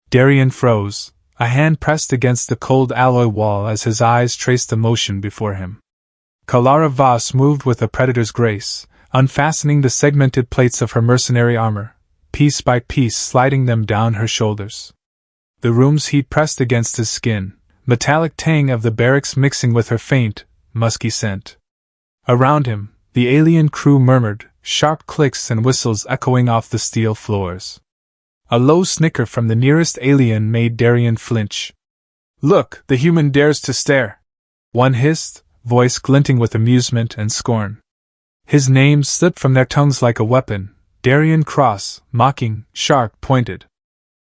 Darien froze, a hand pressed against the cold alloy wall as his eyes traced the motion before him. Kalara Voss moved with a predator's grace, unfastening the segmented plates of her mercenary armor, piece by piece sliding them down her shoulders. The room's heat pressed against his skin, metallic tang of the barracks mixing with her faint, musky scent. Around him, the alien crew murmured, sharp clicks and whistles echoing off the steel floors. A low snicker from the nearest alien made Darien flinch. "Look, the human dares to stare!" one hissed, voice glinting with amusement and scorn. His name slipped from their tongues like a weapon, Darien Cross, mocking, sharp pointed.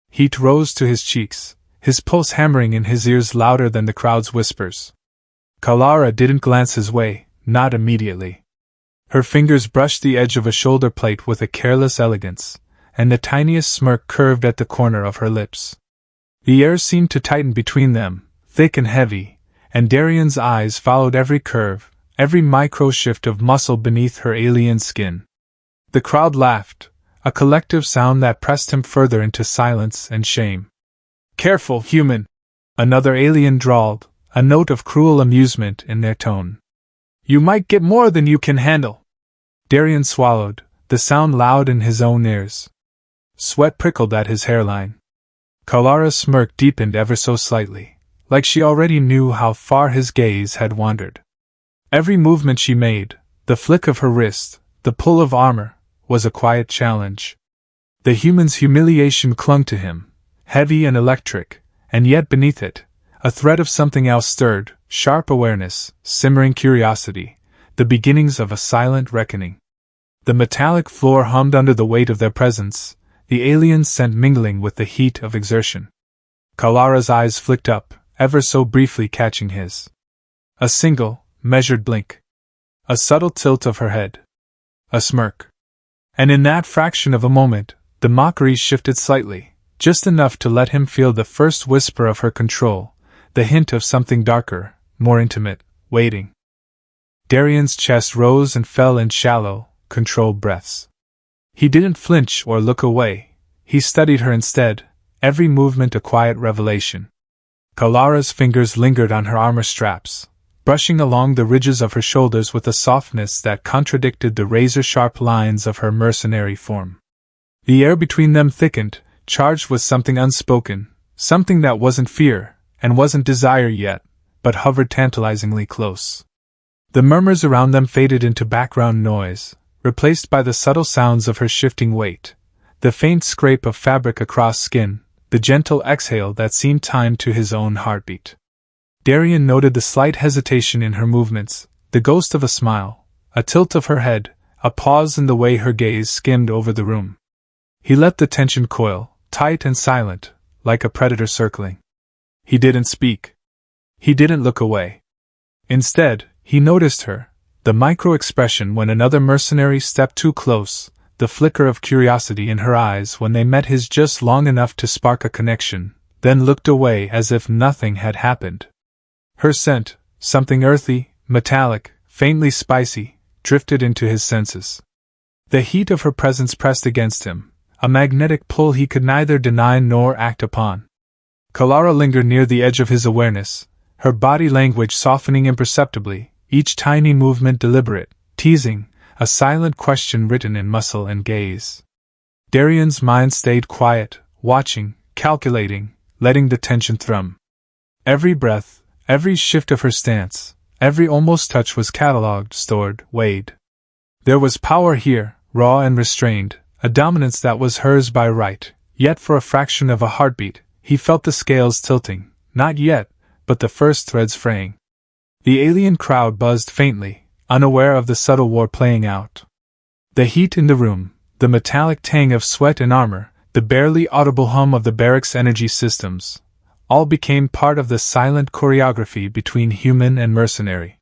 Heat rose to his cheeks, his pulse hammering in his ears louder than the crowd's whispers. Kalara didn't glance his way, not immediately. Her fingers brushed the edge of a shoulder plate with a careless elegance, and the tiniest smirk curved at the corner of her lips. The air seemed to tighten between them, thick and heavy, and Darien's eyes followed every curve, every micro-shift of muscle beneath her alien skin. The crowd laughed, a collective sound that pressed him further into silence and shame. "Careful, human!" another alien drawled, a note of cruel amusement in their tone. "You might get more than you can handle." Darien swallowed, the sound loud in his own ears. Sweat prickled at his hairline. Kalara's smirk deepened ever so slightly, like she already knew how far his gaze had wandered. Every movement she made, the flick of her wrist, the pull of armor, was a quiet challenge. The human's humiliation clung to him, heavy and electric, and yet beneath it, a thread of something else stirred, sharp awareness, simmering curiosity, the beginnings of a silent reckoning. The metallic floor hummed under the weight of their presence, the alien's scent mingling with the heat of exertion. Kalara's eyes flicked up, ever so briefly catching his. A single, measured blink. A subtle tilt of her head. A smirk. And in that fraction of a moment, the mockery shifted slightly, just enough to let him feel the first whisper of her control, the hint of something darker, more intimate, waiting. Darien's chest rose and fell in shallow, controlled breaths. He didn't flinch or look away, he studied her instead, every movement a quiet revelation. Kalara's fingers lingered on her armor straps, brushing along the ridges of her shoulders with a softness that contradicted the razor-sharp lines of her mercenary form. The air between them thickened, charged with something unspoken, something that wasn't fear, and wasn't desire yet, but hovered tantalizingly close. The murmurs around them faded into background noise, replaced by the subtle sounds of her shifting weight, the faint scrape of fabric across skin, the gentle exhale that seemed timed to his own heartbeat. Darien noted the slight hesitation in her movements, the ghost of a smile, a tilt of her head, a pause in the way her gaze skimmed over the room. He let the tension coil, tight and silent, like a predator circling. He didn't speak. He didn't look away. Instead, he noticed her, the micro-expression when another mercenary stepped too close, the flicker of curiosity in her eyes when they met his just long enough to spark a connection, then looked away as if nothing had happened. Her scent, something earthy, metallic, faintly spicy, drifted into his senses. The heat of her presence pressed against him, a magnetic pull he could neither deny nor act upon. Kalara lingered near the edge of his awareness, her body language softening imperceptibly, each tiny movement deliberate, teasing, a silent question written in muscle and gaze. Darien's mind stayed quiet, watching, calculating, letting the tension thrum. Every breath, every shift of her stance, every almost touch was catalogued, stored, weighed. There was power here, raw and restrained, a dominance that was hers by right, yet for a fraction of a heartbeat, he felt the scales tilting, not yet, but the first threads fraying. The alien crowd buzzed faintly, unaware of the subtle war playing out. The heat in the room, the metallic tang of sweat and armor, the barely audible hum of the barracks' energy systems, all became part of the silent choreography between human and mercenary.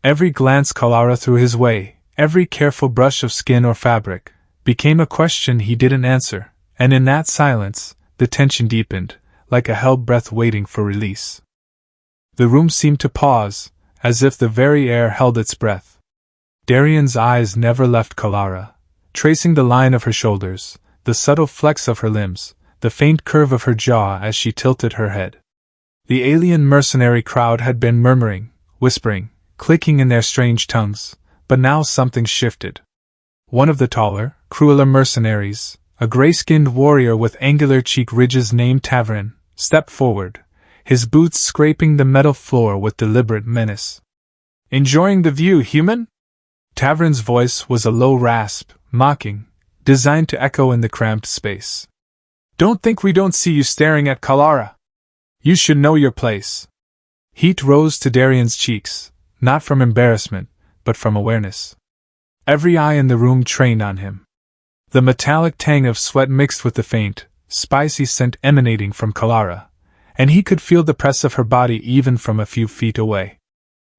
Every glance Kalara threw his way, every careful brush of skin or fabric, became a question he didn't answer, and in that silence, the tension deepened, like a held breath waiting for release. The room seemed to pause, as if the very air held its breath. Darien's eyes never left Kalara, tracing the line of her shoulders, the subtle flex of her limbs, the faint curve of her jaw as she tilted her head. The alien mercenary crowd had been murmuring, whispering, clicking in their strange tongues, but now something shifted. One of the taller, crueler mercenaries, a gray-skinned warrior with angular cheek ridges named Tavern, stepped forward, his boots scraping the metal floor with deliberate menace. "Enjoying the view, human?" Tavern's voice was a low rasp, mocking, designed to echo in the cramped space. "Don't think we don't see you staring at Kalara. You should know your place." Heat rose to Darian's cheeks, not from embarrassment, but from awareness. Every eye in the room trained on him. The metallic tang of sweat mixed with the faint, spicy scent emanating from Kalara, and he could feel the press of her body even from a few feet away.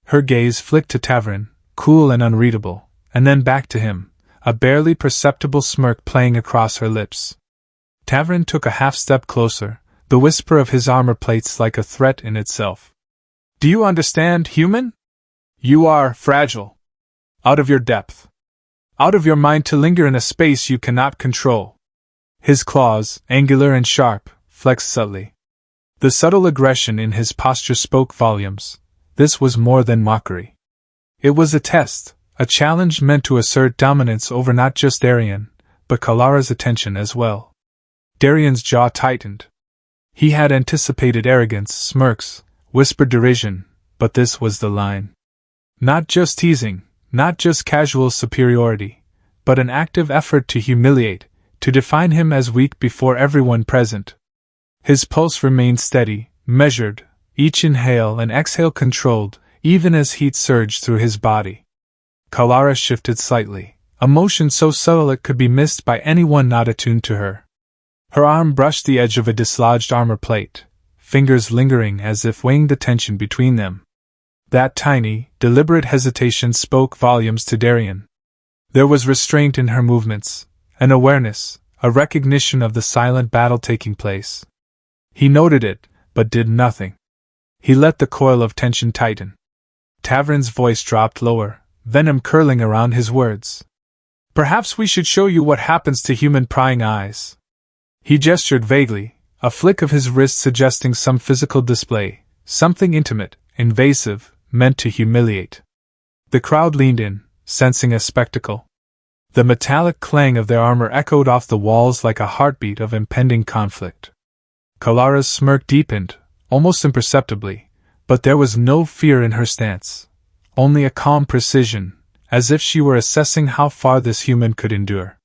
Her gaze flicked to Tavern, cool and unreadable, and then back to him, a barely perceptible smirk playing across her lips. Tavern took a half-step closer, the whisper of his armor plates like a threat in itself. "Do you understand, human? You are fragile. Out of your depth. Out of your mind to linger in a space you cannot control." His claws, angular and sharp, flexed subtly. The subtle aggression in his posture spoke volumes. This was more than mockery. It was a test, a challenge meant to assert dominance over not just Darian, but Kalara's attention as well. Darian's jaw tightened. He had anticipated arrogance, smirks, whispered derision, but this was the line. Not just teasing, not just casual superiority, but an active effort to humiliate, to define him as weak before everyone present. His pulse remained steady, measured, each inhale and exhale controlled, even as heat surged through his body. Kalara shifted slightly, a motion so subtle it could be missed by anyone not attuned to her. Her arm brushed the edge of a dislodged armor plate, fingers lingering as if weighing the tension between them. That tiny, deliberate hesitation spoke volumes to Darian. There was restraint in her movements, an awareness, a recognition of the silent battle taking place. He noted it, but did nothing. He let the coil of tension tighten. Tavern's voice dropped lower, venom curling around his words. "Perhaps we should show you what happens to human prying eyes." He gestured vaguely, a flick of his wrist suggesting some physical display, something intimate, invasive, meant to humiliate. The crowd leaned in, sensing a spectacle. The metallic clang of their armor echoed off the walls like a heartbeat of impending conflict. Kalara's smirk deepened, almost imperceptibly, but there was no fear in her stance, only a calm precision, as if she were assessing how far this human could endure.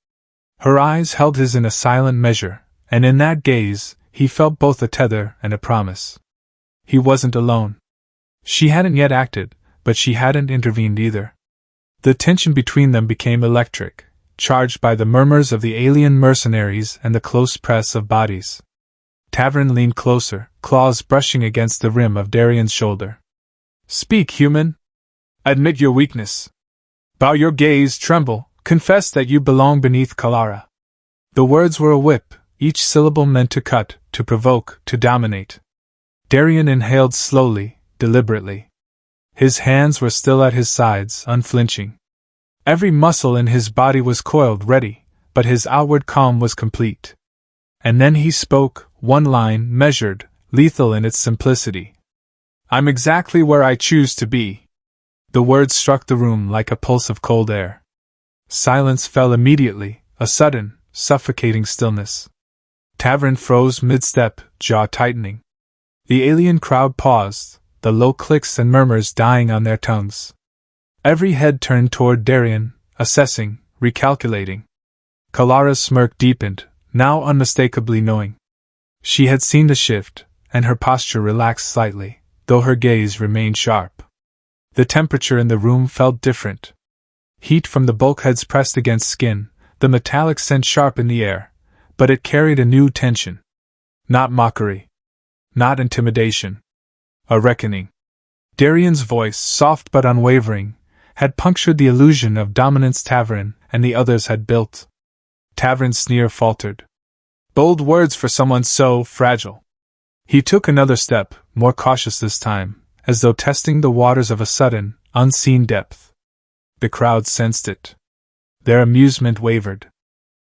Her eyes held his in a silent measure, and in that gaze, he felt both a tether and a promise. He wasn't alone. She hadn't yet acted, but she hadn't intervened either. The tension between them became electric, charged by the murmurs of the alien mercenaries and the close press of bodies. Tavern leaned closer, claws brushing against the rim of Darian's shoulder. "Speak, human. Admit your weakness. Bow your gaze, tremble, confess that you belong beneath Kalara." The words were a whip, each syllable meant to cut, to provoke, to dominate. Darian inhaled slowly, deliberately. His hands were still at his sides, unflinching. Every muscle in his body was coiled, ready, but his outward calm was complete. And then he spoke, one line, measured, lethal in its simplicity. "I'm exactly where I choose to be." The words struck the room like a pulse of cold air. Silence fell immediately, a sudden, suffocating stillness. Tavern froze mid-step, jaw tightening. The alien crowd paused, the low clicks and murmurs dying on their tongues. Every head turned toward Darian, assessing, recalculating. Kalara's smirk deepened, now unmistakably knowing. She had seen the shift, and her posture relaxed slightly, though her gaze remained sharp. The temperature in the room felt different. Heat from the bulkheads pressed against skin, the metallic scent sharp in the air, but it carried a new tension. Not mockery. Not intimidation. A reckoning. Darian's voice, soft but unwavering, had punctured the illusion of dominance Tavern and the others had built. Tavern's sneer faltered. Bold words for someone so fragile. He took another step, more cautious this time, as though testing the waters of a sudden, unseen depth. The crowd sensed it. Their amusement wavered.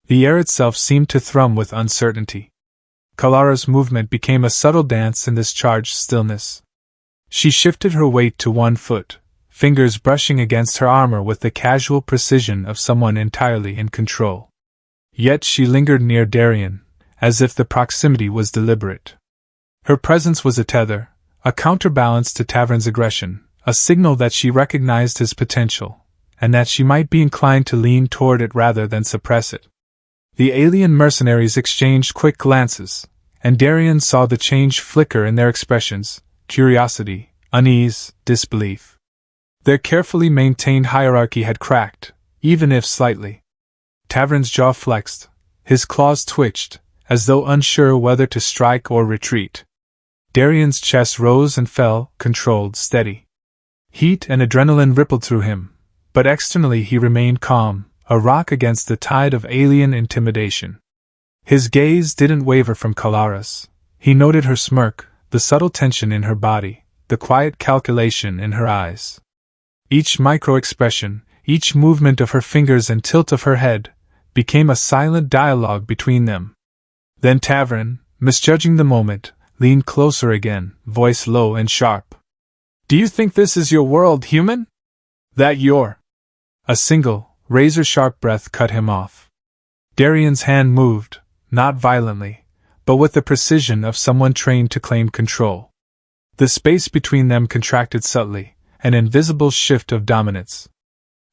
The air itself seemed to thrum with uncertainty. Kalara's movement became a subtle dance in this charged stillness. She shifted her weight to one foot, fingers brushing against her armor with the casual precision of someone entirely in control. Yet she lingered near Darien, as if the proximity was deliberate. Her presence was a tether, a counterbalance to Tavern's aggression, a signal that she recognized his potential, and that she might be inclined to lean toward it rather than suppress it. The alien mercenaries exchanged quick glances, and Darien saw the change flicker in their expressions: curiosity, unease, disbelief. Their carefully maintained hierarchy had cracked, even if slightly. Tavern's jaw flexed, his claws twitched, as though unsure whether to strike or retreat. Darien's chest rose and fell, controlled, steady. Heat and adrenaline rippled through him, but externally he remained calm, a rock against the tide of alien intimidation. His gaze didn't waver from Kalara's. He noted her smirk, the subtle tension in her body, the quiet calculation in her eyes. Each micro-expression, each movement of her fingers and tilt of her head, became a silent dialogue between them. Then Tavern, misjudging the moment, leaned closer again, voice low and sharp. "Do you think this is your world, human? That you're—" A single, razor-sharp breath cut him off. Darien's hand moved, not violently, but with the precision of someone trained to claim control. The space between them contracted subtly, an invisible shift of dominance.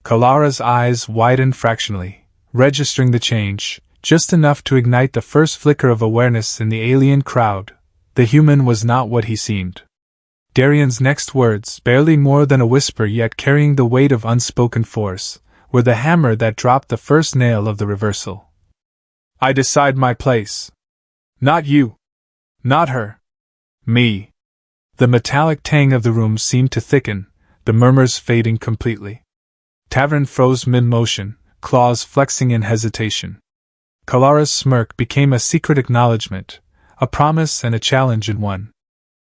Kalara's eyes widened fractionally, registering the change, just enough to ignite the first flicker of awareness in the alien crowd. The human was not what he seemed. Darien's next words, barely more than a whisper yet carrying the weight of unspoken force, were the hammer that dropped the first nail of the reversal. "I decide my place. Not you. Not her. Me." The metallic tang of the room seemed to thicken, the murmurs fading completely. Tavern froze mid-motion, claws flexing in hesitation. Kalara's smirk became a secret acknowledgement, a promise and a challenge in one.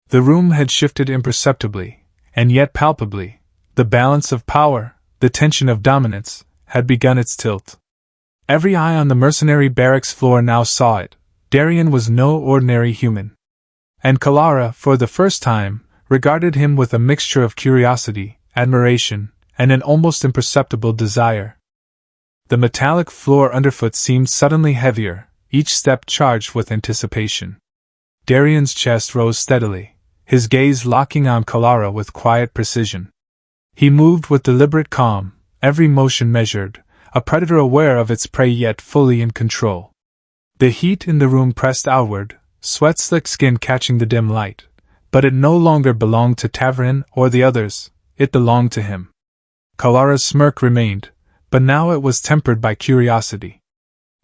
The room had shifted imperceptibly, and yet palpably. The balance of power, the tension of dominance, had begun its tilt. Every eye on the mercenary barracks floor now saw it. Darien was no ordinary human. And Kalara, for the first time, regarded him with a mixture of curiosity, admiration, and an almost imperceptible desire. The metallic floor underfoot seemed suddenly heavier, each step charged with anticipation. Darien's chest rose steadily, his gaze locking on Kalara with quiet precision. He moved with deliberate calm, every motion measured, a predator aware of its prey yet fully in control. The heat in the room pressed outward, sweat-slicked skin catching the dim light, but it no longer belonged to Tavern or the others, it belonged to him. Kalara's smirk remained, but now it was tempered by curiosity.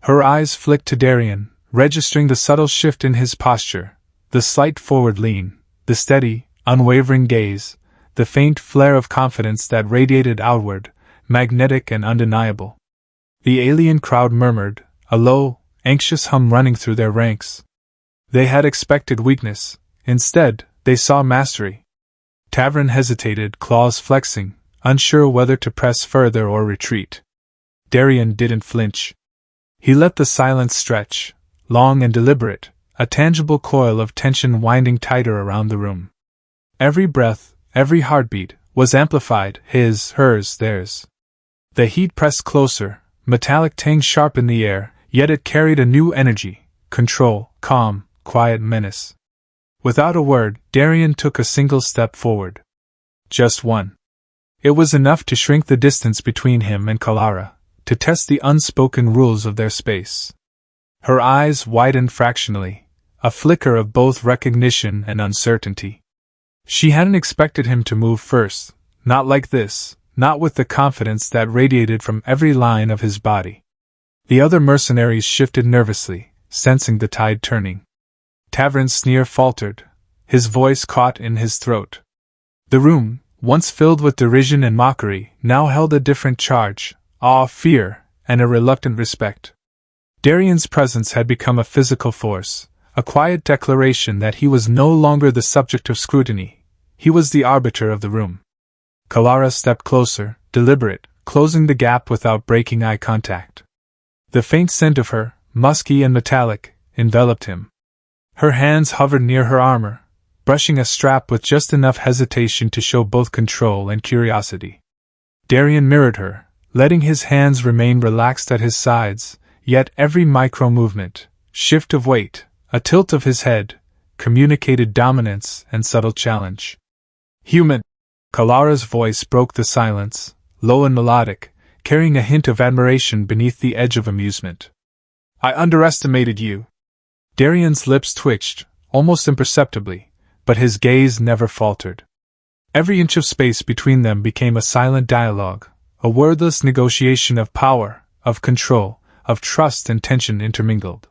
Her eyes flicked to Darien, registering the subtle shift in his posture, the slight forward lean, the steady, unwavering gaze, the faint flare of confidence that radiated outward, magnetic and undeniable. The alien crowd murmured, a low, anxious hum running through their ranks. They had expected weakness, instead, they saw mastery. Tavern hesitated, claws flexing, unsure whether to press further or retreat. Darien didn't flinch. He let the silence stretch, long and deliberate, a tangible coil of tension winding tighter around the room. Every breath, every heartbeat, was amplified, his, hers, theirs. The heat pressed closer, metallic tang sharp in the air, yet it carried a new energy, control, calm, quiet menace. Without a word, Darien took a single step forward. Just one. It was enough to shrink the distance between him and Kalara, to test the unspoken rules of their space. Her eyes widened fractionally, a flicker of both recognition and uncertainty. She hadn't expected him to move first, not like this, not with the confidence that radiated from every line of his body. The other mercenaries shifted nervously, sensing the tide turning. Tavern's sneer faltered, his voice caught in his throat. The room, once filled with derision and mockery, now held a different charge, awe, fear, and a reluctant respect. Darien's presence had become a physical force, a quiet declaration that he was no longer the subject of scrutiny. He was the arbiter of the room. Kalara stepped closer, deliberate, closing the gap without breaking eye contact. The faint scent of her, musky and metallic, enveloped him. Her hands hovered near her armor, brushing a strap with just enough hesitation to show both control and curiosity. Darien mirrored her, letting his hands remain relaxed at his sides, yet every micro-movement, shift of weight, a tilt of his head, communicated dominance and subtle challenge. Human! Kalara's voice broke the silence, low and melodic, carrying a hint of admiration beneath the edge of amusement. I underestimated you. Darien's lips twitched, almost imperceptibly, but his gaze never faltered. Every inch of space between them became a silent dialogue, a wordless negotiation of power, of control, of trust and tension intermingled.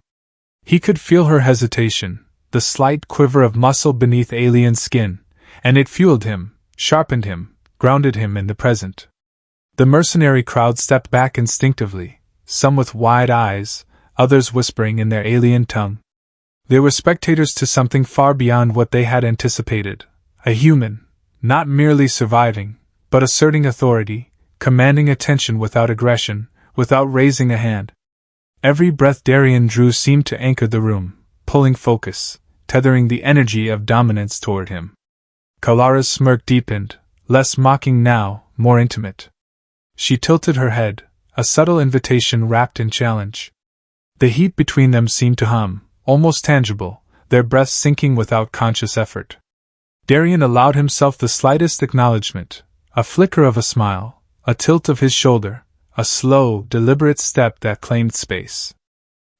He could feel her hesitation, the slight quiver of muscle beneath alien skin, and it fueled him, sharpened him, grounded him in the present. The mercenary crowd stepped back instinctively, some with wide eyes, others whispering in their alien tongue. They were spectators to something far beyond what they had anticipated, a human, not merely surviving, but asserting authority, commanding attention without aggression, without raising a hand. Every breath Darien drew seemed to anchor the room, pulling focus, tethering the energy of dominance toward him. Kalara's smirk deepened, less mocking now, more intimate. She tilted her head, a subtle invitation wrapped in challenge. The heat between them seemed to hum, almost tangible, their breaths sinking without conscious effort. Darien allowed himself the slightest acknowledgement, a flicker of a smile, a tilt of his shoulder, a slow, deliberate step that claimed space.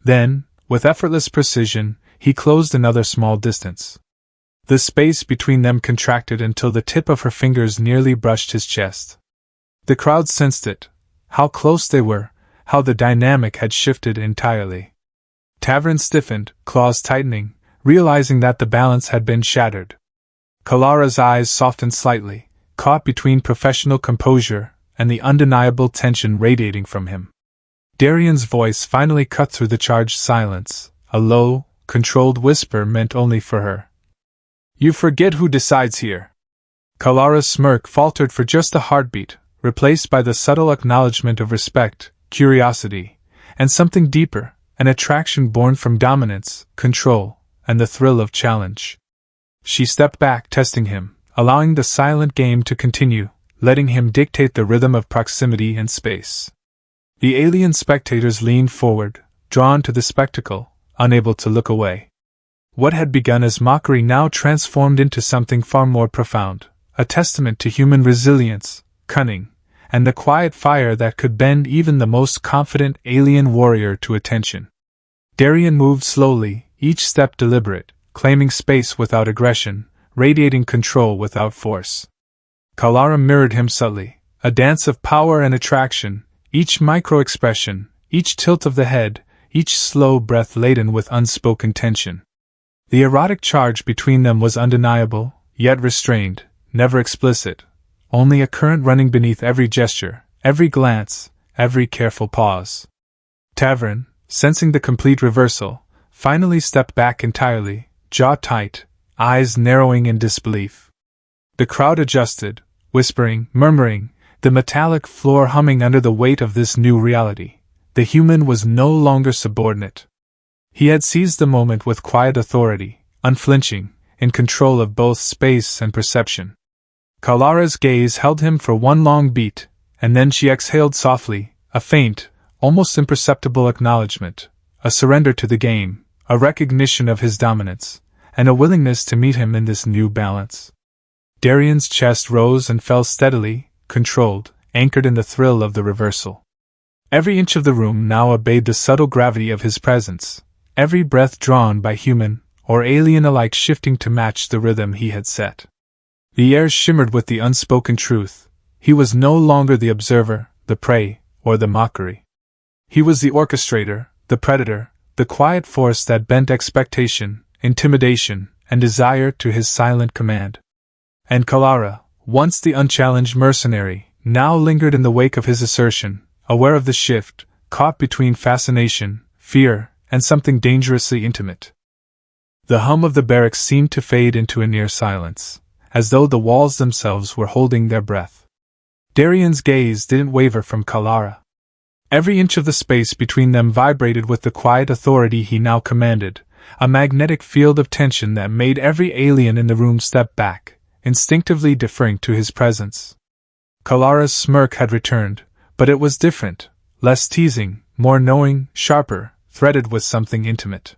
Then, with effortless precision, he closed another small distance. The space between them contracted until the tip of her fingers nearly brushed his chest. The crowd sensed it, how close they were, how the dynamic had shifted entirely. Tavern stiffened, claws tightening, realizing that the balance had been shattered. Kalara's eyes softened slightly, caught between professional composure and the undeniable tension radiating from him. Darien's voice finally cut through the charged silence, a low, controlled whisper meant only for her. You forget who decides here. Kalara's smirk faltered for just a heartbeat, replaced by the subtle acknowledgement of respect, curiosity, and something deeper, an attraction born from dominance, control, and the thrill of challenge. She stepped back, testing him, allowing the silent game to continue, letting him dictate the rhythm of proximity and space. The alien spectators leaned forward, drawn to the spectacle, unable to look away. What had begun as mockery now transformed into something far more profound, a testament to human resilience, cunning, and the quiet fire that could bend even the most confident alien warrior to attention. Darien moved slowly, each step deliberate, claiming space without aggression, radiating control without force. Kalara mirrored him subtly, a dance of power and attraction, each micro-expression, each tilt of the head, each slow breath laden with unspoken tension. The erotic charge between them was undeniable, yet restrained, never explicit, only a current running beneath every gesture, every glance, every careful pause. Tavern, sensing the complete reversal, finally stepped back entirely, jaw tight, eyes narrowing in disbelief. The crowd adjusted, whispering, murmuring, the metallic floor humming under the weight of this new reality. The human was no longer subordinate. He had seized the moment with quiet authority, unflinching, in control of both space and perception. Kalara's gaze held him for one long beat, and then she exhaled softly, a faint, almost imperceptible acknowledgement, a surrender to the game, a recognition of his dominance, and a willingness to meet him in this new balance. Darien's chest rose and fell steadily, controlled, anchored in the thrill of the reversal. Every inch of the room now obeyed the subtle gravity of his presence, every breath drawn by human or alien alike shifting to match the rhythm he had set. The air shimmered with the unspoken truth. He was no longer the observer, the prey, or the mockery. He was the orchestrator, the predator, the quiet force that bent expectation, intimidation, and desire to his silent command. And Kalara, once the unchallenged mercenary, now lingered in the wake of his assertion, aware of the shift, caught between fascination, fear, and something dangerously intimate. The hum of the barracks seemed to fade into a near silence, as though the walls themselves were holding their breath. Darien's gaze didn't waver from Kalara. Every inch of the space between them vibrated with the quiet authority he now commanded, a magnetic field of tension that made every alien in the room step back, instinctively deferring to his presence. Kalara's smirk had returned, but it was different, less teasing, more knowing, sharper, threaded with something intimate.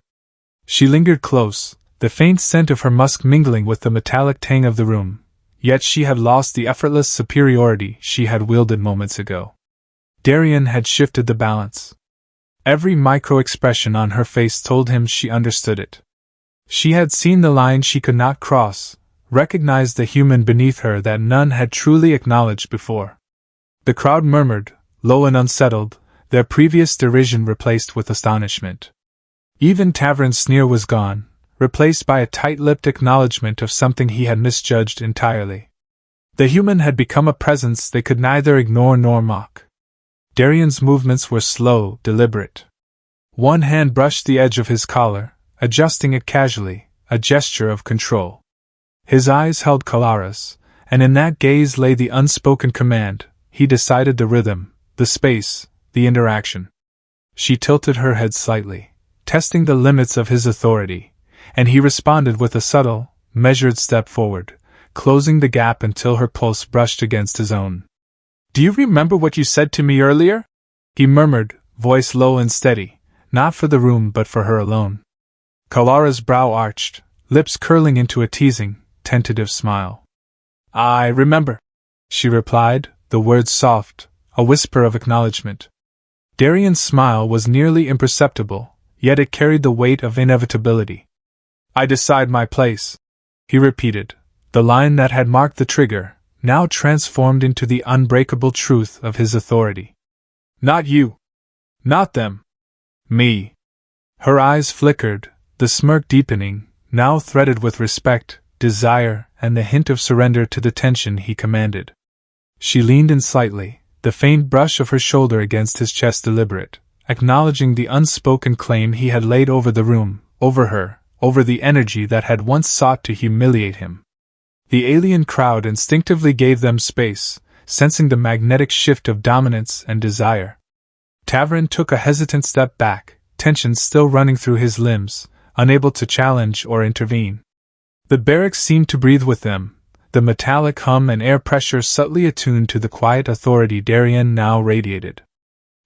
She lingered close, the faint scent of her musk mingling with the metallic tang of the room, yet she had lost the effortless superiority she had wielded moments ago. Darien had shifted the balance. Every micro-expression on her face told him she understood it. She had seen the line she could not cross, recognized the human beneath her that none had truly acknowledged before. The crowd murmured, low and unsettled, their previous derision replaced with astonishment. Even Tavern's sneer was gone, replaced by a tight-lipped acknowledgement of something he had misjudged entirely. The human had become a presence they could neither ignore nor mock. Darien's movements were slow, deliberate. One hand brushed the edge of his collar, adjusting it casually, a gesture of control. His eyes held Kalara's, and in that gaze lay the unspoken command. He decided the rhythm, the space, the interaction. She tilted her head slightly, testing the limits of his authority, and he responded with a subtle, measured step forward, closing the gap until her pulse brushed against his own. "Do you remember what you said to me earlier?" he murmured, voice low and steady, not for the room but for her alone. Kalara's brow arched, lips curling into a teasing, tentative smile. "I remember," she replied, the words soft, a whisper of acknowledgement. Darien's smile was nearly imperceptible, yet it carried the weight of inevitability. "I decide my place," he repeated, the line that had marked the trigger, now transformed into the unbreakable truth of his authority. "Not you. Not them. Me." Her eyes flickered, the smirk deepening, now threaded with respect, desire, and the hint of surrender to the tension he commanded. She leaned in slightly, the faint brush of her shoulder against his chest deliberate, acknowledging the unspoken claim he had laid over the room, over her, over the energy that had once sought to humiliate him. The alien crowd instinctively gave them space, sensing the magnetic shift of dominance and desire. Tavern took a hesitant step back, tension still running through his limbs, unable to challenge or intervene. The barracks seemed to breathe with them, the metallic hum and air pressure subtly attuned to the quiet authority Darien now radiated.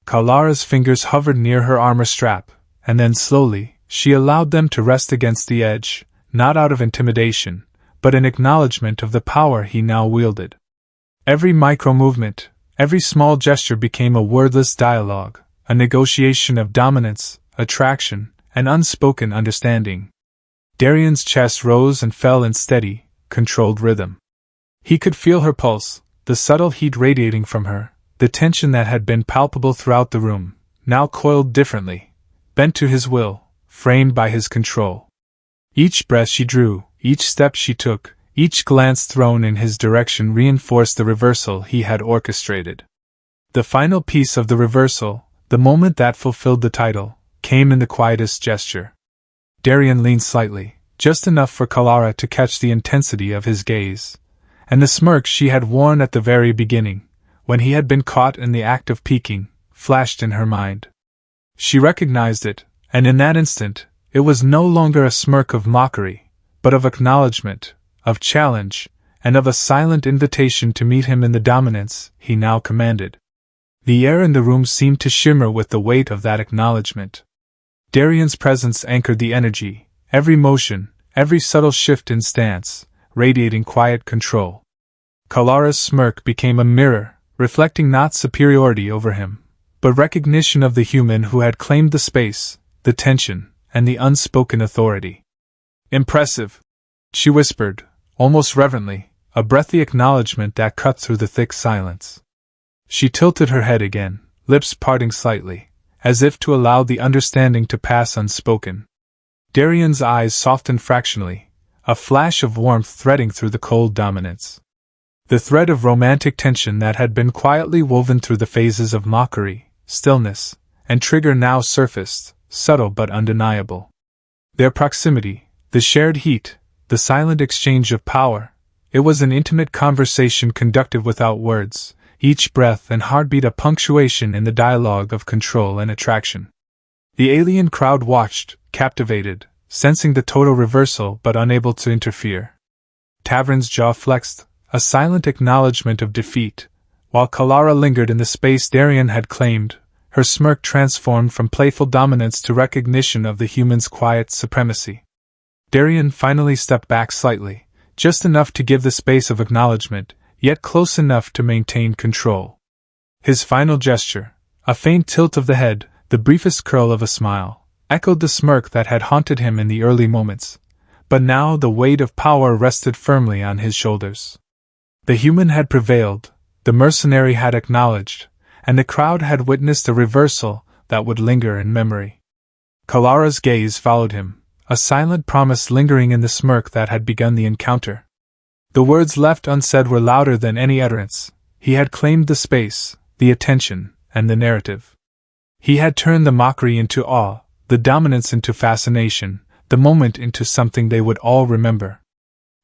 Kalara's fingers hovered near her armor strap, and then slowly, she allowed them to rest against the edge, not out of intimidation, but in acknowledgement of the power he now wielded. Every micro-movement, every small gesture became a wordless dialogue, a negotiation of dominance, attraction, and unspoken understanding. Darien's chest rose and fell in steady, controlled rhythm. He could feel her pulse, the subtle heat radiating from her, the tension that had been palpable throughout the room, now coiled differently, bent to his will, framed by his control. Each breath she drew, each step she took, each glance thrown in his direction reinforced the reversal he had orchestrated. The final piece of the reversal, the moment that fulfilled the title, came in the quietest gesture. Darien leaned slightly, just enough for Kalara to catch the intensity of his gaze, and the smirk she had worn at the very beginning, when he had been caught in the act of peeking, flashed in her mind. She recognized it, and in that instant, it was no longer a smirk of mockery, but of acknowledgement, of challenge, and of a silent invitation to meet him in the dominance he now commanded. The air in the room seemed to shimmer with the weight of that acknowledgement. Darien's presence anchored the energy, every motion, every subtle shift in stance, radiating quiet control. Kalara's smirk became a mirror, reflecting not superiority over him, but recognition of the human who had claimed the space, the tension, and the unspoken authority. "Impressive," she whispered, almost reverently, a breathy acknowledgement that cut through the thick silence. She tilted her head again, lips parting slightly, as if to allow the understanding to pass unspoken. Darien's eyes softened fractionally, a flash of warmth threading through the cold dominance. The thread of romantic tension that had been quietly woven through the phases of mockery, stillness, and trigger now surfaced, subtle but undeniable. Their proximity, the shared heat, the silent exchange of power, it was an intimate conversation conducted without words, each breath and heartbeat a punctuation in the dialogue of control and attraction. The alien crowd watched, captivated, sensing the total reversal but unable to interfere. Tavern's jaw flexed, a silent acknowledgement of defeat, while Kalara lingered in the space Darien had claimed. Her smirk transformed from playful dominance to recognition of the human's quiet supremacy. Darien finally stepped back slightly, just enough to give the space of acknowledgement, yet close enough to maintain control. His final gesture, a faint tilt of the head, the briefest curl of a smile, echoed the smirk that had haunted him in the early moments, but now the weight of power rested firmly on his shoulders. The human had prevailed, the mercenary had acknowledged, and the crowd had witnessed a reversal that would linger in memory. Kalara's gaze followed him, a silent promise lingering in the smirk that had begun the encounter. The words left unsaid were louder than any utterance. He had claimed the space, the attention, and the narrative. He had turned the mockery into awe, the dominance into fascination, the moment into something they would all remember.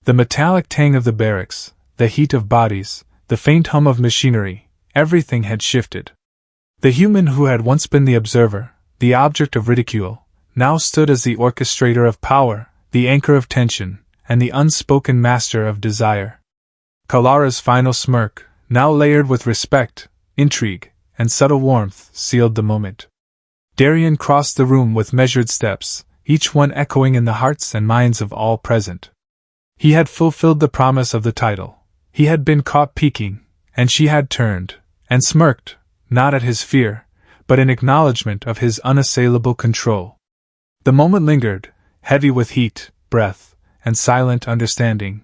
The metallic tang of the barracks, the heat of bodies, the faint hum of machinery, everything had shifted. The human who had once been the observer, the object of ridicule, now stood as the orchestrator of power, the anchor of tension, and the unspoken master of desire. Kalara's final smirk, now layered with respect, intrigue, and subtle warmth, sealed the moment. Darien crossed the room with measured steps, each one echoing in the hearts and minds of all present. He had fulfilled the promise of the title. He had been caught peeking, and she had turned, and smirked, not at his fear, but in acknowledgement of his unassailable control. The moment lingered, heavy with heat, breath, and silent understanding.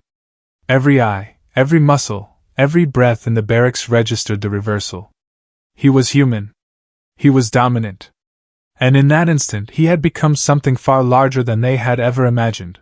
Every eye, every muscle, every breath in the barracks registered the reversal. He was human. He was dominant. And in that instant he had become something far larger than they had ever imagined.